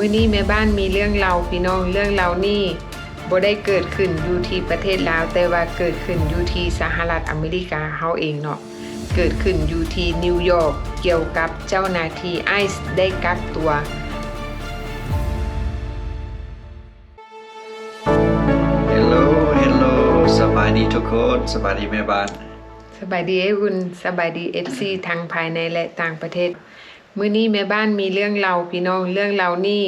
มื้อนี้แม่บ้านมีเรื่องเล่าพี่น้องเรื่องเล่านี่บ่ได้เกิดขึ้นอยู่ที่ประเทศลาวแต่ว่าเกิดขึ้นอยู่ที่สหรัฐอเมริกาเฮาเองเนาะเกิดขึ้นอยู่ที่นิวยอร์กเกี่ยวกับเจ้าหน้าที่ไอซ์ได้กักตัวHello สบายดีทุกคนสบายดีแม่บ้านสบายดีคุณสบายดี FC ทั้งภายในและต่างประเทศมื้อนี้แม่บ้านมีเรื่องเล่าพี่น้องเรื่องเล่านี่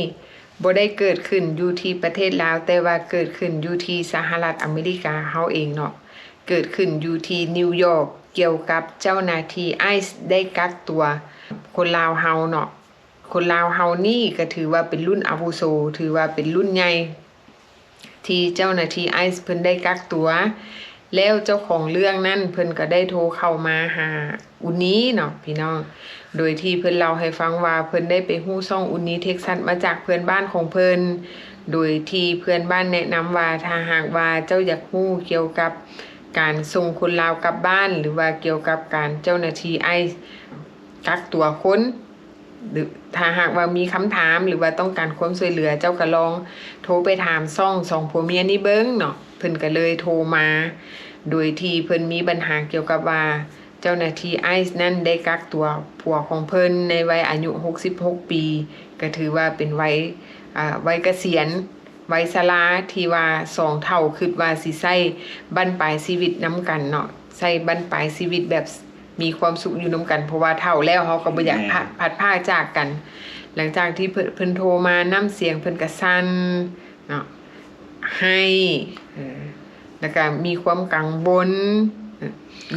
บ่ได้เกิดขึ้นอยู่ที่ประเทศลาวแต่ว่าเกิดขึ้นอยู่ที่สหรัฐอเมริกาเฮาเองเนาะเกิดขึ้นอยู่ที่นิวยอร์กเกี่ยวกับเจ้าหน้าที่ไอซ์ได้กักตัวคนลาวเฮาเนาะคนลาวเฮานี่ก็ถือว่าเป็นรุ่นอาวุโสถือว่าเป็นรุ่นใหญ่ที่เจ้าหน้าที่ไอซ์เพิ่นได้กักตัวแล้วเจ้าของเรื่องนั้นเพิ่นก็ได้โทรเข้ามาหาอุนี้เนาะพี่น้องโดยที่เพิ่นเล่าให้ฟังว่าเพิ่นได้ไปฮู้ซ่องอุนี้เท็กซัสมาจากเพื่อนบ้านของเพิ่นโดยที่เพื่อนบ้านแนะนำว่าถ้าหากว่าเจ้าอยากฮู้เกี่ยวกับการส่งคนลาวกลับบ้านหรือว่าเกี่ยวกับการเจ้าหน้าที่ไอซ์กักตัวคนหรือถ้าหากว่ามีคำถามหรือว่าต้องการความช่วยเหลือเจ้าก็ลองโทรไปถามซ่องสองผัวเมียนี่เบิ่งเนาะเพิ่นก็เลยโทรมาโดยที่เพิ่นมีปัญหาเกี่ยวกับว่าเจ้าหน้าที่ไอซ์นั่นได้กักตัวผัวของเพิ่นในวัยอายุ66ปีก็ถือว่าเป็นวัยเกษียณวัยชราที่ว่า2เท่าคิดว่าสิใช้บั้นปลายชีวิตนํกันเนาะใช้บั้นปลายชีวิตแบบมีความสุขอยู่นํกันเพราะว่าเฒ่าแล้วเฮาก็บ่อยากพัดพรากจากกันหลังจากที่เพิ่นโทรมาน้ำเสียงเพิ่นก็สั่นเนาะให้แล้วก็มีความกังวล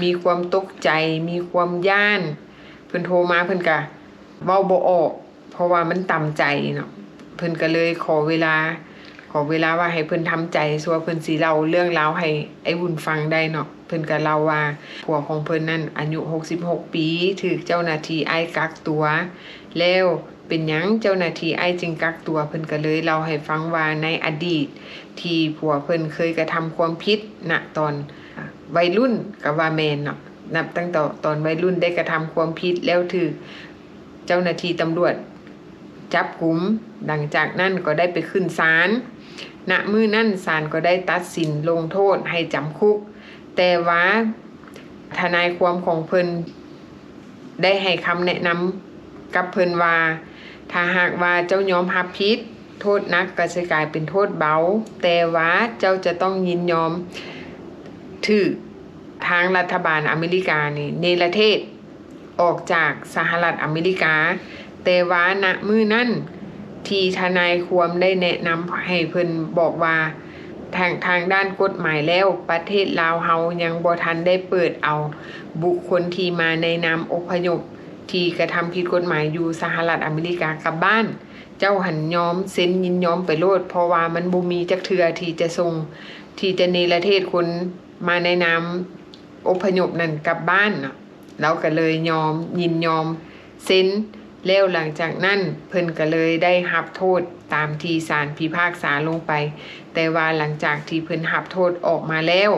มีความตกใจมีความย่านเพิ่นโทรมาเพิ่นก็เว้าบ่ออกเพราะว่ามันต่ำใจเนาะเพิ่นก็เลยขอเวลาว่าให้เพิ่นทำใจซัวเพิ่นสิเล่าเรื่องราวให้ไอ้วุ้นฟังได้เนาะเพิ่นก็เล่าว่าผัวของเพิ่นนั้นอายุ66ปีถูกเจ้าหน้าที่ไอ้กักตัวแล้วเป็นหยังเจ้าหน้าที่ไอ้จึงกักตัวเพิ่นก็เลยเล่าให้ฟังว่าในอดีตที่ผัวเพิ่นเคยกระทำความผิดณตอนวัยรุ่นก็ว่าแม่นเนาะนับตั้งแต่ตอนวัยรุ่นได้กระทำความผิดแล้วถูกเจ้าหน้าที่ตำรวจจับกุมดังจากนั้นก็ได้ไปขึ้นศาลณมื้อนั้นศาลก็ได้ตัดสินลงโทษให้จำคุกแต่ว่าทนายความของเพิ่นได้ให้คำแนะนำกับเพิ่นว่าถ้าหากว่าเจ้ายอมรับผิดโทษหนักก็จะกลายเป็นโทษเบาแต่ว่าเจ้าจะต้องยินยอมถือทางรัฐบาลอเมริกานี่เนรเทศออกจากสหรัฐอเมริกาแต่ว่าณมื้อนั้นที่ทนายความได้แนะนำให้เพิ่นบอกว่าทางด้านกฎหมายแล้วประเทศลาวเฮายังบ่ทันได้เปิดเอาบุคคลที่มาในนามอพยพที่กระทำผิดกฎหมายอยู่สหรัฐอเมริกากลับบ้านเจ้าหันยอมเซ็นยินยอมไปโลดเพราะว่ามันบ่มีจักเทื่อที่จะส่งที่จะเนรเทศคนมาในนามอพยพนั่นกลับบ้านเนาะเราก็เลยยินยอมเซ็นแล้วหลังจากนั้นเพิ่นก็เลยได้รับโทษตามที่ศาลพิพากษาลงไปแต่ว่าหลังจากที่เพิ่นรับโทษออกมาแล้ว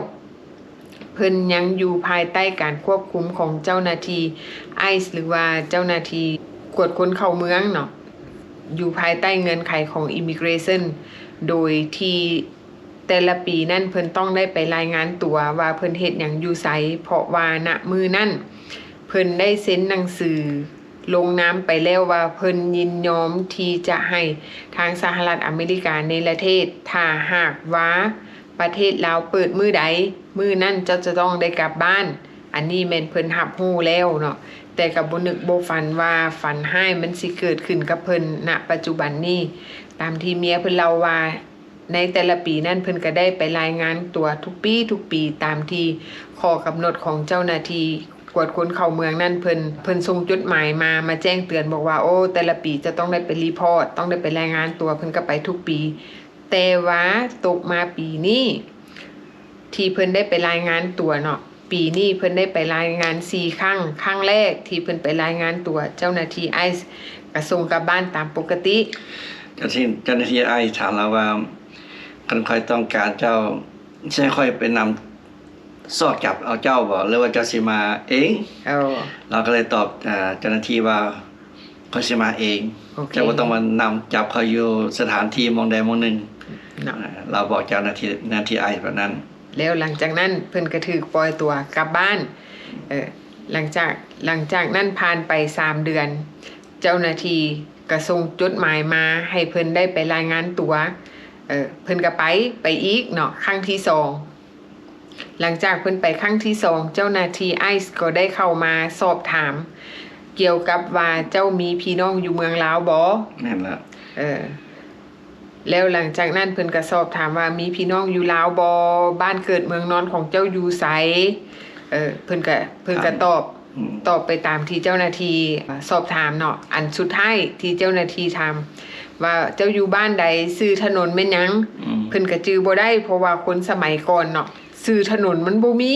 เพิ่นยังอยู่ภายใต้การควบคุมของเจ้าหน้าที่ไอซ์หรือว่าเจ้าหน้าที่กวดคนเข้าเมืองเนาะอยู่ภายใต้เงื่อนไขของ Immigration โดยที่แต่ละปีนั่นเพิ่นต้องได้ไปรายงานตัวว่าเพิ่นเฮ็ดหยังอยู่ไสเพราะว่าณมื้อนั้นเพิ่นได้เซ็นหนังสือลงนามไปแล้วว่าเพิ่นยินยอมที่จะให้ทางสหรัฐอเมริกาในประเทศถ้าหากว่าประเทศลาวเปิดมื้อใดมื้อนั้นเจ้าจะต้องได้กลับบ้านอันนี้แม่นเพิ่นรับรู้แล้วเนาะแต่ก็บ่นึกบ่ฝันว่าฝันร้ายมันสิเกิดขึ้นกับเพิ่นณปัจจุบันนี้ตามที่เมียเพิ่นเล่าว่าในแต่ละปีนั้นเพิ่นก็ได้ไปรายงานตัวทุกปีตามที่ข้อกำหนดของเจ้าหน้าที่กวดคนเข้าเมืองนั่นเพิ่นส่งจดหมายมาแจ้งเตือนบอกว่าโอ้แต่ละปีจะต้องได้ไปรีพอร์ตต้องได้ไปรายงานตัวเพิ่นก็ไปทุกปีแต่ว่าตกมาปีนี้ที่เพิ่นได้ไปรายงานตัวเนาะปีนี้เพิ่นได้ไปรายงาน4ครั้งแรกที่เพิ่นไปรายงานตัวเจ้าหน้าที่ไอซ์ก็ส่งกลับบ้านตามปกติเจ้าหน้าที่ไอซ์ถามเราว่าคันค่อยต้องการเจ้าใช่ค่อยไปนำสอดจับเอาเจ้าบ่หรือว่าเจ้าสิมาเองเราก็เลยตอบเจ้าหน้าที่ว่า เขาสิมาเอง โอเค เจ้าบ่ต้องมานำจับเขาอยู่สถานที่มองใดมองหนึ่ง เนาะ เราบอกเจ้าหน้าที่ไอแบบนั้น แล้วหลังจากนั้นเพิ่นก็ถูกปล่อยตัวกลับบ้านหลังจากนั้นผ่านไป3เดือน เจ้าหน้าที่ก็ส่งจดหมายมาให้เพิ่นได้ไปรายงานตัวเพิ่นก็ไปอีกเนาะครั้งที่2หลังจากเพิ่นไปครั้งที่2เจ้าหน้าที่ไอซ์ก็ได้เข้ามาสอบถาม เกี่ยวกับว่าเจ้ามีพี่น้องอยู่เมืองลาวบ่ นั่นล่ะ แล้วหลังจากนั้นเพิ่นก็สอบถามว่ามีพี่น้องอยู่ลาวบ่บ้านเกิดเมืองนอนของเจ้าอยู่ไสเพิ่นก็ตอบไปตามที่เจ้าหน้าที่สอบถามเนาะอันสุดท้ายที่เจ้าหน้าที่ถามว่าเจ้าอยู่บ้านใดชื่อถนนแม่นหยังเพิ่นก็จื้อบ่ได้เพราะว่าคนสมัยก่อนเนาะชื่อถนนมันบ่มี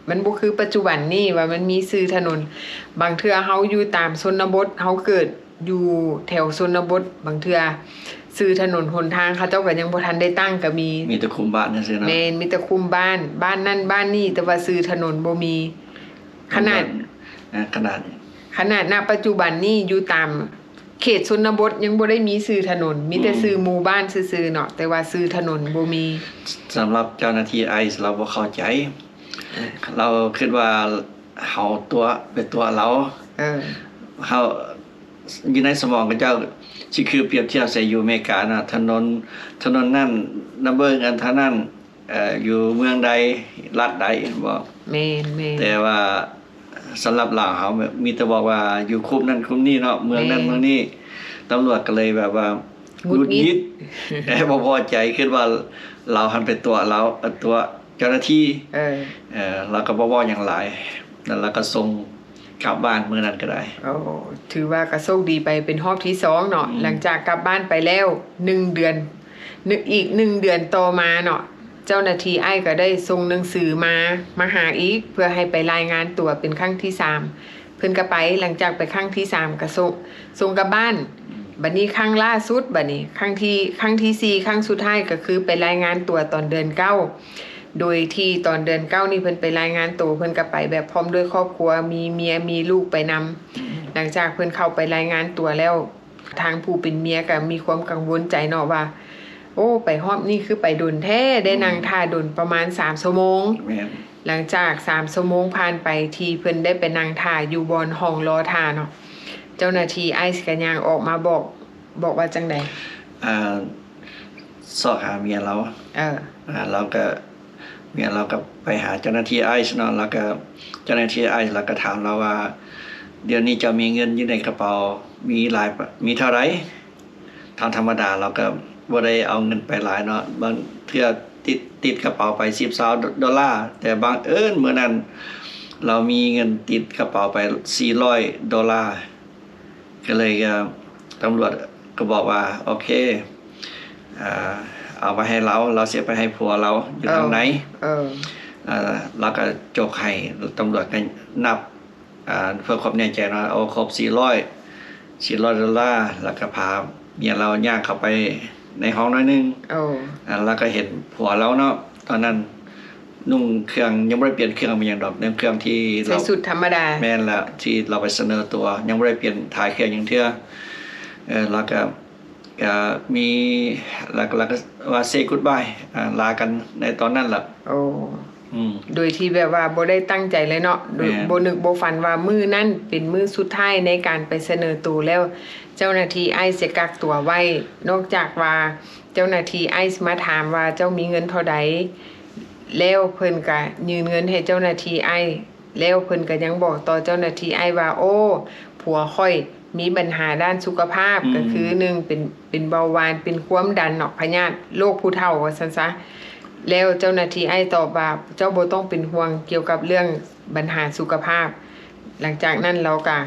มันบ่คือปัจจุบันนี้ว่ามันมีชื่อถนนบางเทื่อเฮาอยู่ตามชนบทเฮาเกิดอยู่แถวชนบทบางเทื่อชื่อถนนหนทางเขาเจ้าก็ยังบ่ทันได้ตั้งก็มี มีแต่คุมบ้านซื่อๆเนาะ แม่นมีแต่คุมบ้านนั่นบ้านนี่แต่ว่าชื่อถนนบ่มีขนาดณปัจจุบันนี้อยู่ตามเขตชนบทยังบ่ได้มีชื่อถนนมีแต่ชื่อหมู่บ้านซื่อๆเนาะแต่ว่าชื่อถนนบ่มี สำหรับเจ้าหน้าที่ไอซ์เราบ่เข้าใจ เราคิดว่าเฮาตัวเป็นตัวเราเฮาอยู่ในสมองของเจ้าสิคือเปรียบเทียบใส่อยู่อเมริกานะถนนนั่นนัมเบอร์อันท่านั้นอยู่เมืองใดรัฐใดบ่แม่นแต่ว่าสำหรับลาวเฮามีแต่บอกว่าอยู่คุมนั้นคุมนี้เนาะเมืองนั้นเมืองนี้ตำรวจก็เลยแบบว่าหงุดหงิดบ่พอใจคิดว่าเราหันเป็นตัวเราตัวเจ้าหน้าที่เราก็บ่หยังหลายแล้วเราก็ส่งกลับบ้านมื้อนั้นก็ได้ถือว่าก็โชคดีไปเป็นรอบที่2เนาะหลังจากกลับบ้านไปแล้ว1เดือนอีก1เดือนต่อมาเนาะเจ้าหน้าที่ก็ได้ส่งหนังสือมาหาอีกเพื่อให้ไปรายงานตัวเป็นครั้งที่3เพิ่นก็ไปหลังจากไปครั้งที่3ก็ส่งกลับบ้านบัดนี้ครั้งล่าสุดบัดนี้ครั้งที่4ครั้งสุดท้ายก็คือไปรายงานตัวตอนเดือน9โดยที่ตอนเดือน9นี่เพิ่นไปรายงานตัวเพิ่นก็ไปแบบพร้อมด้วยครอบครัวมีเมียมีลูกไปนำหลังจากเพิ่นเข้าไปรายงานตัวแล้วทางผู้เป็นเมียก็มีความกังวลใจเนาะว่าโอ้ไปฮอบนี่คือไปดนแท้ได้นั่งท่าดนประมาณ3ชั่วโมงหลังจาก3ชั่วโมงผ่านไปที่เพิ่นได้ไปนั่งท่าอยู่บนห้องรอท่าเนาะเจ้าหน้าที่ไอซ์ก็ย่างออกมาบอกว่าจังได๋สอบหาเมียเราเราก็เมียเราก็ไปหาเจ้าหน้าที่ไอซ์เนาะแล้วก็เจ้าหน้าที่ไอซ์แล้วก็ถามเราว่าเดี๋ยวนี้จะมีเงินอยู่ในกระเป๋ามีเท่าไหร่ทางธรรมดาเราก็บ่ได้เอาเงินไปหลายเนาะบางเทื่อติดกระเป๋าไป$10 แต่บางมื้อนั้นเรามีเงินติดกระเป๋าไป$400ก็เลยตำรวจก็บอกว่าโอเคเอาไปให้เราเสียไปให้ผัวเราอยู่ทางไหนแล้วก็จกให้ตำรวจก็นับเพื่อความแน่ใจเนาะเอาครบ$400แล้วก็พาเมียเราย่างเข้าไปในห้องน้อยนึงแล้วก็เห็นผัวเราเนาะตอนนั้นนุ่งเครื่องยังบ่ได้เปลี่ยนเครื่องมันยังดอกในเครื่องที่เราใส่สุดธรรมดาแม่นแล้วที่เราไปเสนอตัวยังบ่ได้เปลี่ยนถ่ายเครื่องอย่างเทื่อแล้วก็มีแล้วก็ว่า say goodbye ลากันในตอนนั้นล่ะโดยที่แบบว่าบ่ได้ตั้งใจเลยเนาะโดยบ่นึกบ่ฝันว่ามื้อนั้นเป็นมื้อสุดท้ายในการไปเสนอตัวแล้วเจ้าหน้าที่ไอซ์จะกักตัวไว้นอกจากว่าเจ้าหน้าที่ไอซ์มาถามว่าเจ้ามีเงินเท่าใดแล้วเพิ่นก็ยืนเงินให้เจ้าหน้าที่ไอซ์แล้วเพิ่นก็ยังบอกต่อเจ้าหน้าที่ไอซ์ว่าโอ้ผัวค่อยมีปัญหาด้านสุขภาพก็คือ1เป็นเบาหวานเป็นความดันเนาะพยาธิโรคผู้เฒ่าว่าซั่นซะแล้วเจ้าหน้าที่ไอตอบว่าเจ้าบ่ต้องเป็นห่วงเกี่ยวกับเรื่องปัญหาสุขภาพหลังจากนั้นเราก็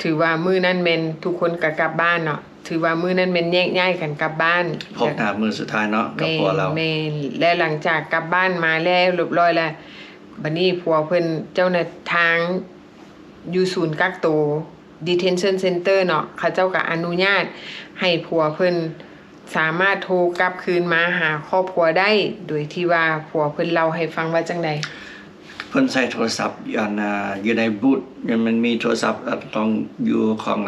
ถือว่ามื้อนั้นแม่นทุกคนก็กลับบ้านเนาะถือว่ามื้อนั้นแม่นแยกย้ายกันกลับบ้านพบหน้ามื้อสุดท้ายเนาะกับผัวเราแม่นและหลังจากกลับบ้านมาแล้วเรียบร้อยแล้วบัดนี้ผัวเพิ่นเจ้าหน้าทางอยู่ศูนย์กักตัว detention center เนาะเขาเจ้าก็อนุญาตให้ผัวเพิ่นสามารถโทรกลับคืนมาหาครอบครัวได้โดยที่ว่าผัวเพิ่นเล่าให้ฟังว่าจังได๋เ พิ่นใช้โทรศัพท์อยู่ในบูธมันมีโทรศัพท์ต้องอยู่ของ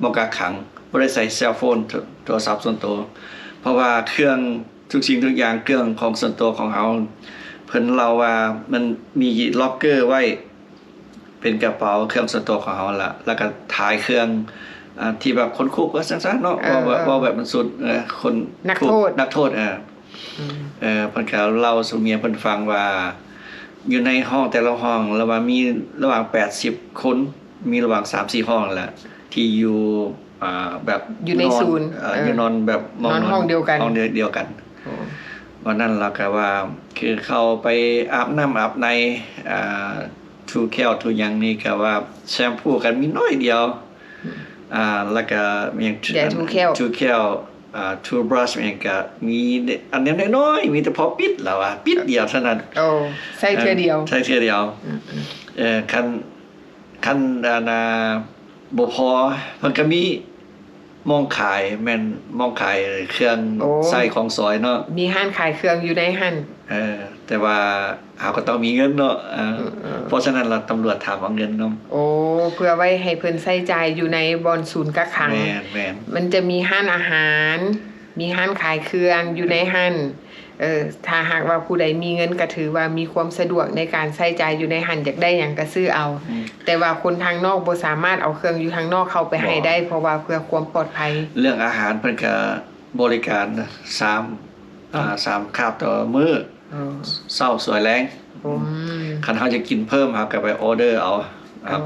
บ่กักขังบ่ได้ใส่เซลโฟนโทรศัพท์ส่วนตัวเพราะว่าเครื่องทุกสิ่งทุกอย่างเครื่องของส่วนตัวของเราเพิ่นเล่าว่ามันมีล็อกเกอร์ไว้เป็นกระเป๋าเครื่องส่วนตัวของเราล่ะแล้วก็ถ่ายเครื่องที่แบบคนคุกว่าซั่นๆเนาะว่าแบบมันสุดคนนักโทษเพิ่นก็เล่าสู่เมียเพิ่นฟังว่าอยู่ในห้องแต่ละห้องระหว่างมีระหว่าง80คนมีระหว่าง 3-4 ห้องแหละที่อยู่แบบอยู่ในศูนย์อยู่นอนแบบนอนห้องเดียวกันวันนั้นเราก็ว่าคือเข้าไปอาบน้ำอาบในทูแก้วทูหยังนี่ก็ว่าแชมพูกันมีน้อยเดียวแล้วก็มีทูแก้วทูบรัชมันก็มีอันนี้น้อยๆมีแต่พอปิดแล้วปิดเดียวเท่านั้นใส่เทื่อเดียวคันบ่พอมันก็มีมองขายแม่นมองขายเครื่องใส่ของสอยเนาะมีห้านขายเครื่องอยู่ในห้านแต่ว่าเขาก็ต้องมีเงินเนาะเพราะฉะนั้นเราตำรวจถามเอาเงินเนาะเพื่อไว้ให้เพิ่นใช้จ่ายอยู่ในบ่อนศูนย์กักขังแม่นมันจะมีห้านอาหารมีห้านขายเครื่องอยู่ในห้านถ้าหากว่าผู้ใดมีเงินก็ถือว่ามีความสะดวกในการใช้จ่ายอยู่ในห้านอยากได้หยังก็ซื้อเอาแต่ว่าคนทางนอกบ่สามารถเอาเครื่องอยู่ทางนอกเข้าไปให้ได้เพราะว่าเพื่อความปลอดภัยเรื่องอาหารเพิ่นก็บริการ3คาบต่อมื้อเช้าสวยแลงคันเฮาจะกินเพิ่มเฮาก็ไปออเดอร์เอา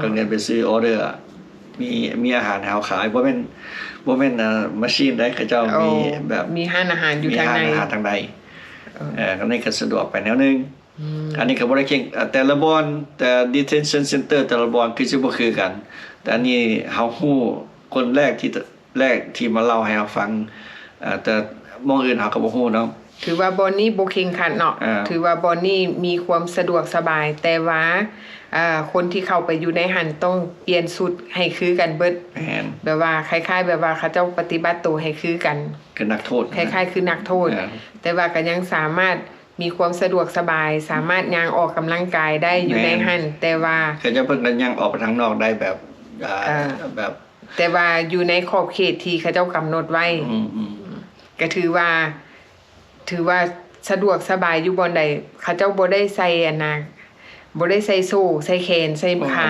ก็เงินไปซื้อออเดอร์มีอาหารให้เฮาขายบ่แม่นมาชีนได้เขาเจ้ามีแบบมีห้านอาหารอยู่ทางในมีอาหารทางใดก็นี่ก็สะดวกไปแนวนึงอันนี้ก็บ่ได้เก่งแต่ละบ่อนแต่ detention center แต่ละบ่อนคือสิบ่คือกันแต่อันนี้เฮาฮู้คนแรกที่มาเล่าให้เฮาฟังแต่มองอื่นเฮาก็บ่ฮู้เนาะถือว่าบ่อนนี้บ่เข่งขันเนาะถือว่าบ่อนนี้มีความสะดวกสบายแต่ว่าคนที่เข้าไปอยู่ในหันต้องเปลี่ยนสุดให้คือกันเบิดแบบว่าคล้ายๆแบบว่าเขาเจ้าปฏิบัติตัวให้คือกันคือนักโทษคล้ายๆคือนักโทษแต่ว่าก็ยังสามารถมีความสะดวกสบายสามารถย่างออกกำลังกายได้อยู่ในหันแต่ว่าเขาจะเพิ่นก็ย่างออกไปทางนอกได้แบบแต่ว่าอยู่ในขอบเขตที่เขาเจ้ากำหนดไว้ก็ถือว่าสะดวกสบายอยู่บ่อนใดเขาเจ้าบ่ได้ใส่บ่ได้ใส่โซ่ใส่แขนใส่ขา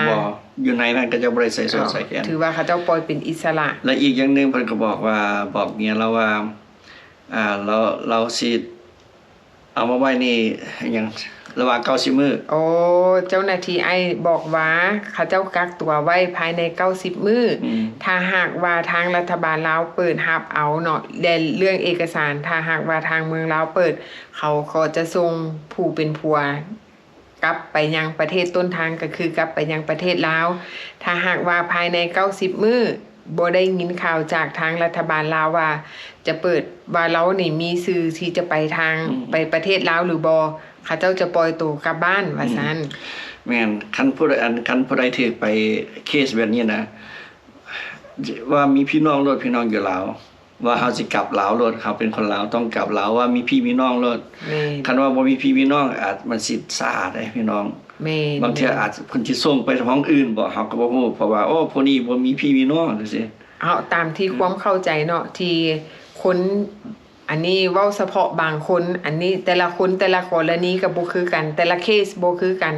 อยู่ในนั้นก็จะบ่ได้ใส่โซ่ใส่แขนถือว่าเขาเจ้าปล่อยเป็นอิสระและอีกอย่างนึงเพิ่นก็บอกเมียเราว่าเราสิเอามาไว้นี่หยังระหว่าง90มื้อเจ้าหน้าที่บอกว่าเขาเจ้ากักตัวไว้ภายใน90มื้อถ้าหากว่าทางรัฐบาลลาวเปิดรับเอาเนาะเรื่องเอกสารถ้าหากว่าทางเมืองลาวเปิดเขาก็จะส่งผู้เป็นผัวกลับไปยังประเทศต้นทางก็คือกลับไปยังประเทศลาวถ้าหากว่าภายใน90มื้อบ่ได้ยินข่าวจากทางรัฐบาลลาวว่าจะเปิดว่าเรานี่มีสื่อที่จะไปทางไปประเทศลาวหรือบ่เขาเจ้าจะปล่อยตัวกลับบ้านว่าซั่นแม่นคันผู้ใดถูกไปเคสแบบนี้นะว่ามีพี่น้องอยู่ลาวว่าเฮาสิกลับลาวโลดเฮาเป็นคนลาวต้องกลับลาวว่ามีพี่มีน้องโลดคันว่าบ่มีพี่มีน้องอาจมันสิสาได้พี่น้องบางเทื่ออาจเพิ่นสิส่งไปท้องอื่นบ่เฮาก็บ่ฮู้เพราะว่าผู้นี้บ่มีพี่มีน้องจังซี่ตามที่ความเข้าใจเนาะที่คนอันนี้เว้าเฉพาะบางคนอันนี้แต่ละคนแต่ละกรณีก็บ่คือกันแต่ละเคสบ่คือกัน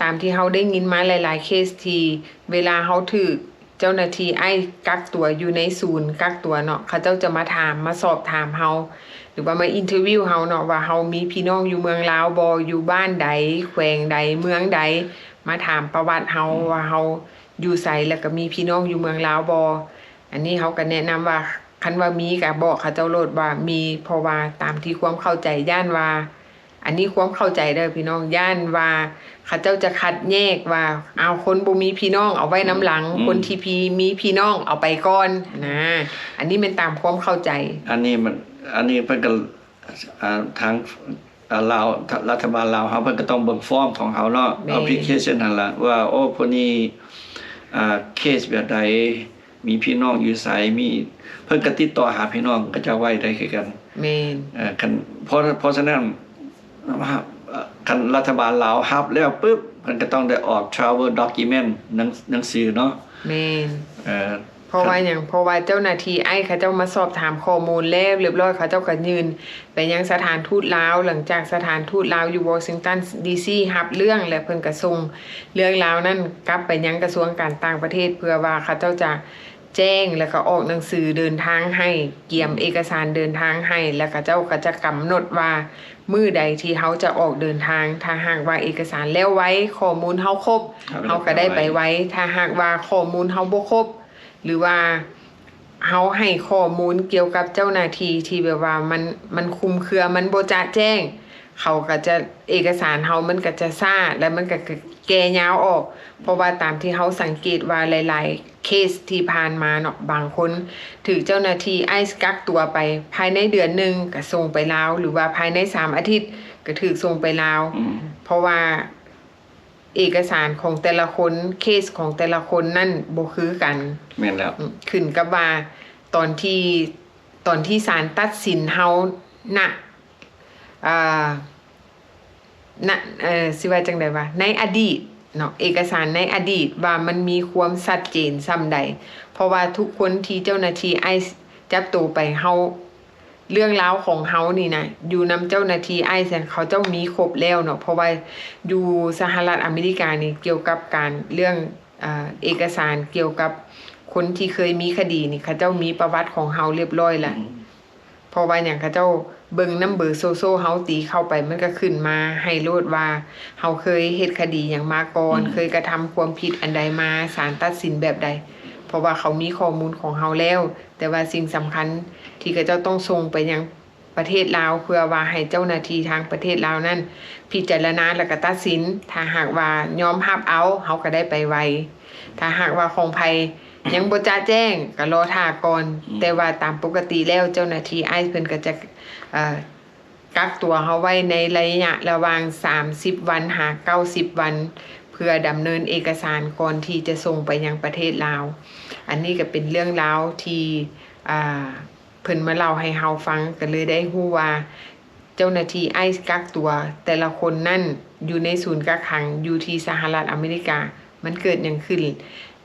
ตามที่เฮาได้ยินมาหลายๆเคสที่เวลาเฮาถูกเจ้าหน้าที่กักตัวอยู่ในศูนย์กักตัวเนาะเขาเจ้าจะมาถามมาสอบถามเฮาหรือว่ามาอินเทอร์วิวเฮาเนาะว่าเฮามีพี่น้องอยู่เมืองลาวบ่อยู่บ้านใดแขวงใดเมืองใดมาถามประวัติเฮาว่าเฮาอยู่ไสแล้วก็มีพี่น้องอยู่เมืองลาวบ่อันนี้เฮาก็แนะนำว่าคันว่ามีก็บอกเขาเจ้าโลดว่ามีเพราะว่าตามที่ความเข้าใจย่านว่าอันนี้ความเข้าใจเด้อพี่น้องย่านว่าเขาเจ้าจะคัดแยกว่าเอาคนบ่มีพี่น้องเอาไว้น้ำหลังคนที่มีพี่น้องเอาไปก่อนนะอันนี้เป็นตามความเข้าใจอันนี้เพิ่นก็ทางลาวรัฐบาลลาวเฮาเพิ่นก็ต้องเบิ่งฟอร์มของเฮาเนาะแอปพลิเคชันนั่นล่ะว่าผู้นี้เคสแบบใดมีพี่น้องอยู่ไสมีเพิ่นก็ติดต่อหาพี่น้องก็จะไว้ได้คือกันแม่นเพราะฉะนั้น คันรัฐบาลลาวรับแล้วปึ๊บมันก็ต้องได้ออก travel document หนังสือเนาะแม่นเอ่อเพราะว่าอย่างเพราะว่าเจ้าหน้าที่เขาเจ้ามาสอบถามข้อมูลแล้วเรียบร้อยเขาเจ้าก็ยืนไปยังสถานทูตลาวหลังจากสถานทูตลาวอยู่วอชิงตันดีซีรับเรื่องและเพิ่นก็ส่งเรื่องราวนั้นกลับไปยังกระทรวงการต่างประเทศเพื่อว่าเขาเจ้าจะแจ้งแล้วก็ออกหนังสือเดินทางให้เกี่ยมเอกสารเดินทางให้แล้วก็เจ้าก็จะกำหนดว่ามื้อใดที่เขาจะออกเดินทางถ้าหากว่าเอกสารแล้วไว้ข้อมูลเฮาครบเฮาก็ได้ไปไว้ถ้าหากว่าข้อมูลเฮาบ่ครบหรือว่าเฮาให้ข้อมูลเกี่ยวกับเจ้าหน้าที่ที่แบบว่ามันคุมเครือมันบ่จะแจ้งเขาก็จะเอกสารเฮามันก็จะซ่าและมันก็แก่ยาวออกเพราะว่าตามที่เฮาสังเกตว่าหลายๆเคสที่ผ่านมาเนาะบางคนถูกเจ้าหน้าที่กักตัวไปภายในเดือนนึงก็ส่งไปลาวหรือว่าภายใน3อาทิตย์ก็ถูกส่งไปลาวเพราะว่าเอกสารของแต่ละคนเคสของแต่ละคนนั่นบ่คือกันแม่นแล้วขึ้นกับว่าตอนที่ศาลตัดสินเฮาน่ะสิว่าจังได๋วะในอดีตเนาะเอกสารในอดีตว่ามันมีความชัดเจนส่ำใดเพราะว่าทุกคนที่เจ้าหน้าที่จับตัวไปเฮาเรื่องราวของเฮานี่นะอยู่นำเจ้าหน้าที่เขาเจ้ามีครบแล้วเนาะเพราะว่าอยู่สหรัฐอเมริกานี่เกี่ยวกับการเรื่องเอกสารเกี่ยวกับคนที่เคยมีคดีนี่เขาเจ้ามีประวัติของเฮาเรียบร้อยแล้วเพราะว่าหยังเขาเจ้าเบิ่งนำเบอร์โซเฮาตีเข้าไปมันก็ขึ้นมาให้โลดว่าเฮาเคยเฮ็ดคดีหยังมาก่อนเคยกระทำความผิดอันใดมาศาลตัดสินแบบใดเพราะว่าเขามีข้อมูลของเฮาแล้วแต่ว่าสิ่งสำคัญที่เขาเจ้าต้องส่งไปยังประเทศลาวเพื่อว่าให้เจ้าหน้าที่ทางประเทศลาวนั้นพิจารณาแล้วก็ตัดสินถ้าหากว่ายอมรับเอาเฮาก็ได้ไปไวถ้าหากว่าของไผยังบ่จะแจ้งก็รอท่าก่อนแต่ว่าตามปกติแล้วเจ้าหน้าที่เพิ่นก็จะกักตัวเฮาไว้ในระยะระหว่าง30วันหา90วันเพื่อดำเนินเอกสารก่อนที่จะส่งไปยังประเทศลาวอันนี้ก็เป็นเรื่องราวที่เพิ่นมาเล่าให้เฮาฟังก็เลยได้ฮู้ว่าเจ้าหน้าที่กักตัวแต่ละคนนั่นอยู่ในศูนย์กักขังอยู่ที่สหรัฐอเมริกามันเกิดหยังขึ้น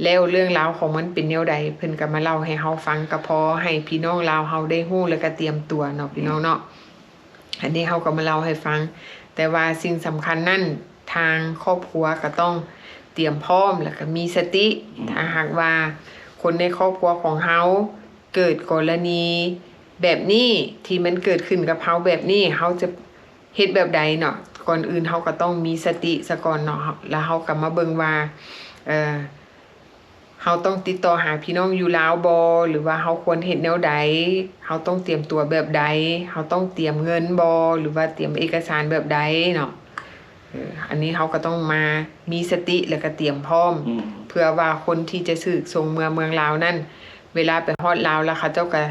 แล้วเรื่องราวของมันเป็นแนวใดเพิ่นก็มาเล่าให้เฮาฟังก็พอให้พี่น้องลาวเฮาได้ฮู้แล้วก็เตรียมตัวเนาะพี่น้องเนาะอันนี้เฮาก็มาเล่าให้ฟังแต่ว่าสิ่งสำคัญนั่นทางครอบครัวก็ต้องเตรียมพร้อมแล้วก็มีสติถ้าหากว่าคนในครอบครัวของเฮาเกิดกรณีแบบนี้ที่มันเกิดขึ้นกับเฮาแบบนี้เฮาจะเฮ็ดแบบใดเนาะก่อนอื่นเฮาก็ต้องมีสติซะก่อนเนาะแล้วเฮาก็มาเบิ่งว่าเฮาต้องติดต่อหาพี่น้องอยู่ลาวบ่หรือว่าเฮาควรเฮ็ดแนวใดเฮาต้องเตรียมตัวแบบใดเฮาต้องเตรียมเงินบ่หรือว่าเตรียมเอกสารแบบใดเนาะอันนี้เฮาก็ต้องมามีสติแล้วก็เตรียมพร้อมเพื่อว่าคนที่จะสึกส่งเมืองลาวนั่นเวลาไปฮอดลาวแล้วเขาเจ้าก็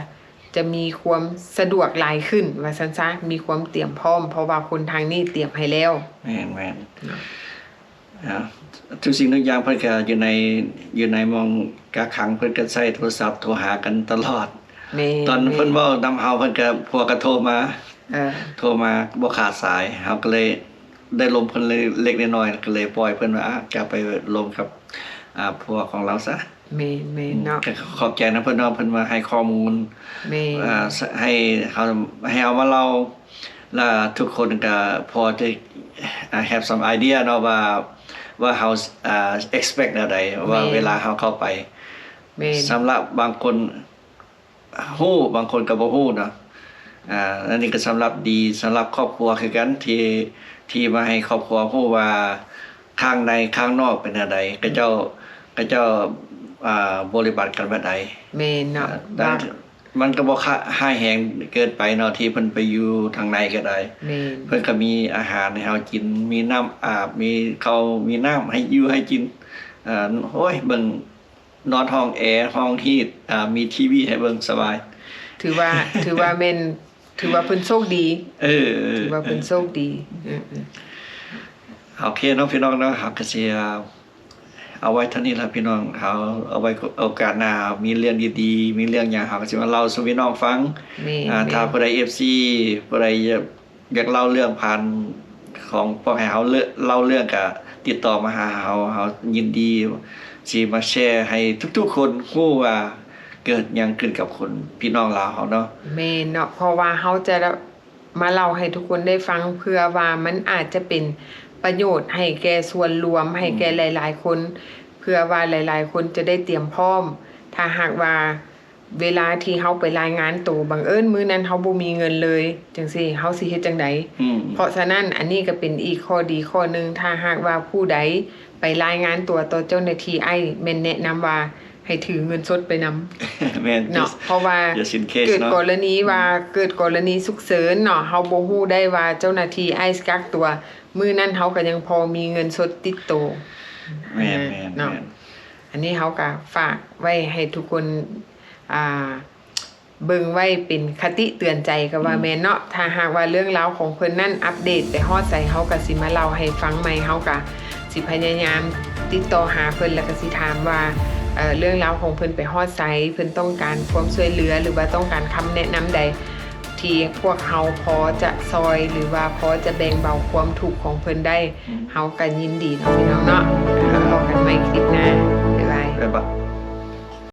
จะมีความสะดวกหลายขึ้นว่าซั่นซะมีความเตรียมพร้อมเพราะว่าคนทางนี้เตรียมให้แล้วแม่นทุกสิ่งทุกอย่างเพิ่นก็อยู่ในมองกักขังเพิ่นก็ใช้โทรศัพท์โทรหากันตลอดตอนเพิ่นเว้านำเฮาเพิ่นก็พวกก็โทรมาบ่ขาดสายเฮาก็เลยได้ลมเพิ่นเลยเล็กน้อยๆก็เลยปล่อยเพิ่นว่าจะไปลมกับพวกของเราซะแม่นเนาะขอบใจนะเพิ่นเนาะเพิ่นมาให้ข้อมูลให้เอามาเล่าแล้วทุกคนก็พอจะhave some idea เนาะว่าเฮาexpect อะไรว่าเวลาเฮาเข้าไปสำหรับบางคนฮู้บางคนก็บ่ฮู้เนาะอันนี้ก็สำหรับดีสำหรับครอบครัวคือกันที่มาให้ครอบครัวฮู้ว่าข้างในข้างนอกเป็นอะไรก็เจ้าบริบัติกันแบบใดแม่นเนาะมันก็บ่หายแฮงเกินไปเนาะที่เพิ่นไปอยู่ทางในก็ได้เพิ่นก็มีอาหารให้เฮากินมีน้ำอาบมีข้าวมีน้ำให้อยู่ให้กินโอ้ยเบิ่งนอนห้องแอร์ห้องฮีตมีทีวีให้เบิ่งสบายถือว่าเพิ่นโชคดีถือว่าเพิ่นโชคดีโอเคเนาะพี่น้องเนาะเฮาก็สิเอาไว้เท่านี้ล่ะพี่น้องเฮาเอาไว้โอกาสหน้ามีเรื่องดีๆมีเรื่องหยังเฮาก็สิมาเล่าสู่พี่น้องฟังถ้าผู้ใด FC ผู้ใดอยากเล่าเรื่องผ่าน ของพวกให้เฮาเล่าเรื่องก็ติดต่อมาหาเฮายินดีสิมาแชร์ให้ทุกๆคนรู้ว่าเกิดหยังขึ้นกับคนพี่น้องลาวเฮาเนาะ แม่นเนาะเพราะว่าเฮาจะมาเล่าให้ทุกคนได้ฟังเพื่อว่ามันอาจจะเป็นประโยชน์ให้แก่ส่วนรวมให้แก่หลายๆคนเพื่อว่าหลายๆคนจะได้เตรียมพร้อมถ้าหากว่าเวลาที่เฮาไปรายงานตัวบังเอิญมื้อนั้นเฮาบ่มีเงินเลยจังซี่เฮาสิเฮ็ดจังได๋เพราะฉะนั้นอันนี้ก็เป็นอีกข้อดีข้อหนึงถ้าหากว่าผู้ใดไปรายงานตัวต่อเจ้าหน้าที่แม่นแนะนำว่าให้ถือเงินสดไปนำ แม่น เนาะเพราะว่า just in case เกิด เนาะ กรณีว่าเกิดกรณีฉุกเฉินเนาะเฮาบ่ฮู้ได้ว่าเจ้าหน้าที่ไอซ์กักตัวมื้อนั้นเฮาก็ยังพอมีเงินสดติดตัว แม่น เนาะอันนี้เฮาก็ฝากไว้ให้ทุกคนเบิ่งไว้เป็นคติเตือนใจก็ว่าแม่นเนาะถ้าหากว่าเรื่องราวของเพิ่นนั้นอัปเดตไปฮอดใส่เฮาก็สิมาเล่าให้ฟังใหม่เฮาก็สิพยายามติดต่อหาเพิ่นแล้วก็สิถามว่าเรื่องราวของเพิ่นไปฮอดไสเพิ่นต้องการความช่วยเหลือหรือว่าต้องการคำแนะนำใดที่พวกเฮาพอจะซอยหรือว่าพอจะแบ่งเบาความทุกข์ของเพิ่นได้เฮาก็ยินดีเนาะพี่น้องเนาะ